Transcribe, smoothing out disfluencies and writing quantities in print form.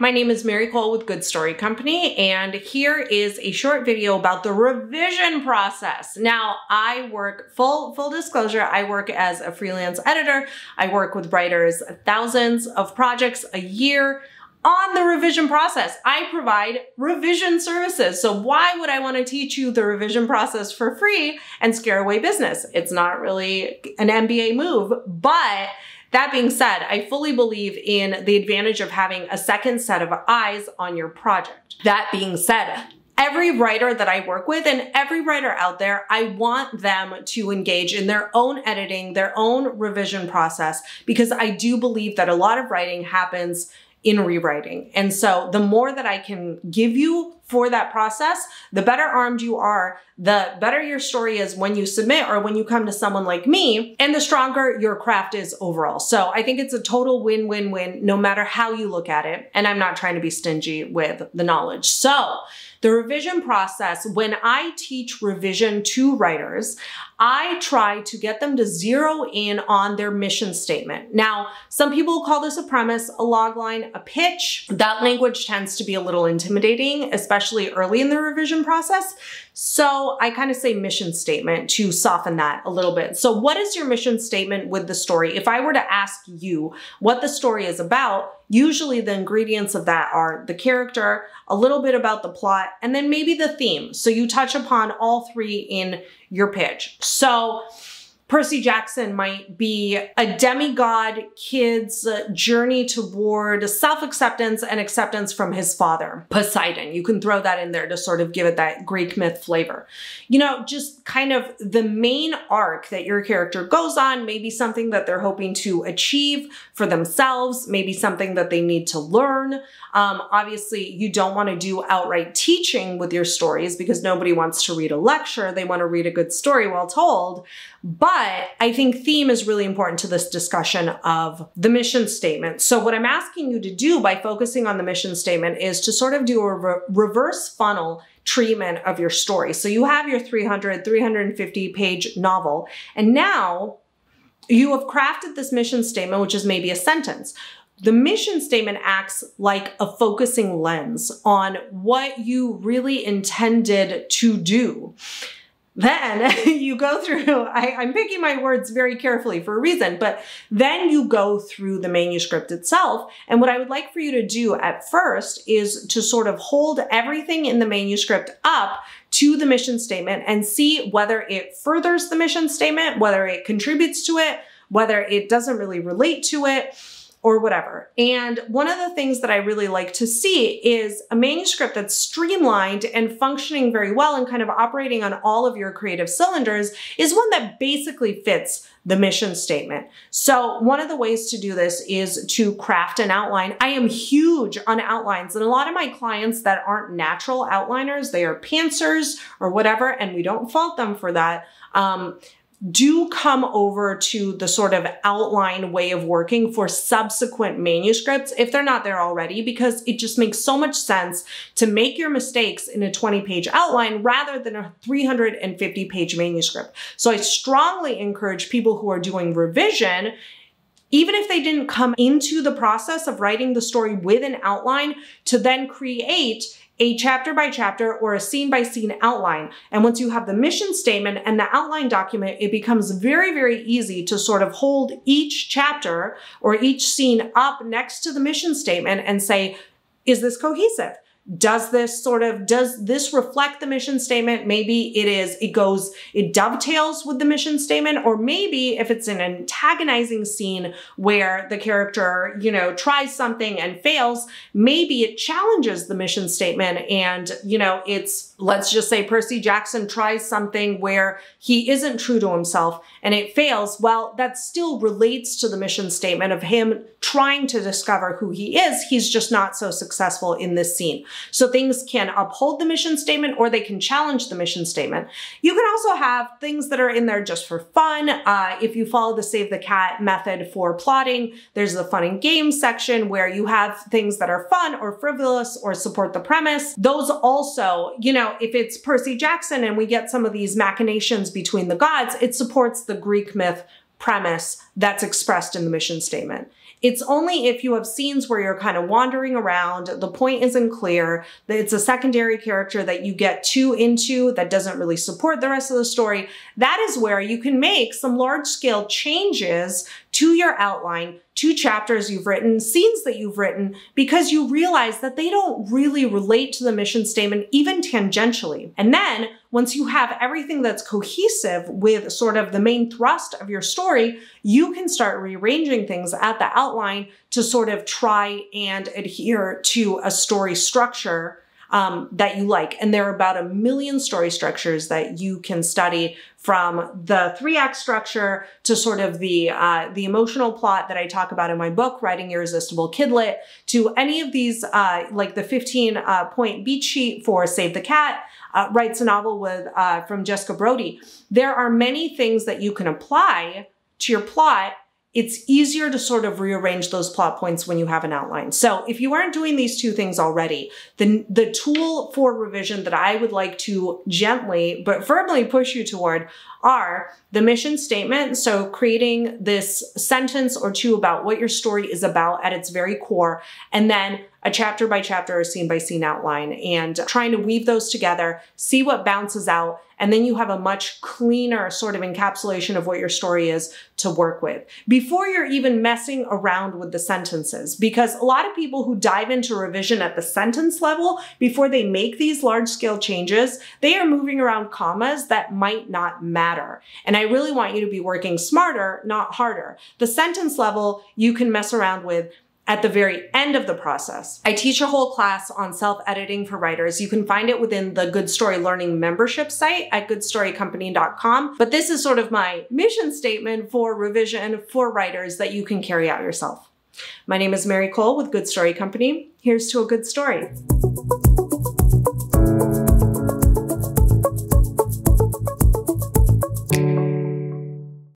My name is Mary Cole with Good Story Company, and here is a short video about the revision process. Now, I work, full disclosure, I work as a freelance editor. I work with writers, thousands of projects a year on the revision process. I provide revision services. So why would I want to teach you the revision process for free and scare away business? It's not really an MBA move, but that being said, I fully believe in the advantage of having a second set of eyes on your project. That being said, every writer that I work with and every writer out there, I want them to engage in their own editing, their own revision process, because I do believe that a lot of writing happens in rewriting. And so the more that I can give you for that process, the better armed you are, the better your story is when you submit or when you come to someone like me, and the stronger your craft is overall. So I think it's a total win-win-win no matter how you look at it. And I'm not trying to be stingy with the knowledge. So the revision process, when I teach revision to writers, I try to get them to zero in on their mission statement. Now, some people call this a premise, a logline, a pitch. That language tends to be a little intimidating, especially early in the revision process. So I kind of say mission statement to soften that a little bit. So what is your mission statement with the story? If I were to ask you what the story is about, usually the ingredients of that are the character, a little bit about the plot, and then maybe the theme. So you touch upon all three in your pitch. So Percy Jackson might be a demigod kid's journey toward self-acceptance and acceptance from his father, Poseidon. You can throw that in there to sort of give it that Greek myth flavor. You know, just kind of the main arc that your character goes on, maybe something that they're hoping to achieve for themselves, maybe something that they need to learn. Obviously, you don't want to do outright teaching with your stories because nobody wants to read a lecture. They want to read a good story well told. But I think theme is really important to this discussion of the mission statement. So what I'm asking you to do by focusing on the mission statement is to sort of do a reverse funnel treatment of your story. So you have your 350 page novel, and now you have crafted this mission statement, which is maybe a sentence. The mission statement acts like a focusing lens on what you really intended to do. Then you go through, I'm picking my words very carefully for a reason, but then you go through the manuscript itself. And what I would like for you to do at first is to sort of hold everything in the manuscript up to the mission statement and see whether it furthers the mission statement, whether it contributes to it, whether it doesn't really relate to it, or whatever. And one of the things that I really like to see is a manuscript that's streamlined and functioning very well and kind of operating on all of your creative cylinders is one that basically fits the mission statement. So one of the ways to do this is to craft an outline. I am huge on outlines, and a lot of my clients that aren't natural outliners, they are pantsers or whatever, and we don't fault them for that. Do come over to the sort of outline way of working for subsequent manuscripts if they're not there already, because it just makes so much sense to make your mistakes in a 20-page outline rather than a 350-page manuscript. So I strongly encourage people who are doing revision, even if they didn't come into the process of writing the story with an outline, to then create a chapter by chapter or a scene by scene outline. And once you have the mission statement and the outline document, it becomes very, very easy to sort of hold each chapter or each scene up next to the mission statement and say, is this cohesive? Does this reflect the mission statement? Maybe it dovetails with the mission statement, or maybe if it's an antagonizing scene where the character, tries something and fails, maybe it challenges the mission statement and, let's just say Percy Jackson tries something where he isn't true to himself and it fails. Well, that still relates to the mission statement of him trying to discover who he is. He's just not so successful in this scene. So things can uphold the mission statement or they can challenge the mission statement. You can also have things that are in there just for fun. If you follow the Save the Cat method for plotting, there's the fun and games section where you have things that are fun or frivolous or support the premise. Those also, Now, if it's Percy Jackson and we get some of these machinations between the gods, it supports the Greek myth premise that's expressed in the mission statement. It's only if you have scenes where you're kind of wandering around, the point isn't clear, that it's a secondary character that you get too into that doesn't really support the rest of the story, that is where you can make some large-scale changes to your outline, to chapters you've written, scenes that you've written, because you realize that they don't really relate to the mission statement, even tangentially. And then once you have everything that's cohesive with sort of the main thrust of your story, you can start rearranging things at the outline to sort of try and adhere to a story structure that you like. And there are about 1 million story structures that you can study, from the 3-act structure to sort of the emotional plot that I talk about in my book, Writing Irresistible Kidlit, to any of these, like the 15-point beat sheet for Save the Cat, writes a novel with from Jessica Brody. There are many things that you can apply to your plot. It's easier to sort of rearrange those plot points when you have an outline. So if you aren't doing these 2 things already, then the tool for revision that I would like to gently but firmly push you toward are the mission statement. So creating this sentence or 2 about what your story is about at its very core, and then a chapter by chapter or scene by scene outline, and trying to weave those together, see what bounces out, and then you have a much cleaner sort of encapsulation of what your story is to work with before you're even messing around with the sentences. Because a lot of people who dive into revision at the sentence level, before they make these large scale changes, they are moving around commas that might not matter. And I really want you to be working smarter, not harder. The sentence level you can mess around with at the very end of the process. I teach a whole class on self-editing for writers. You can find it within the Good Story Learning membership site at goodstorycompany.com. But this is sort of my mission statement for revision for writers that you can carry out yourself. My name is Mary Cole with Good Story Company. Here's to a good story.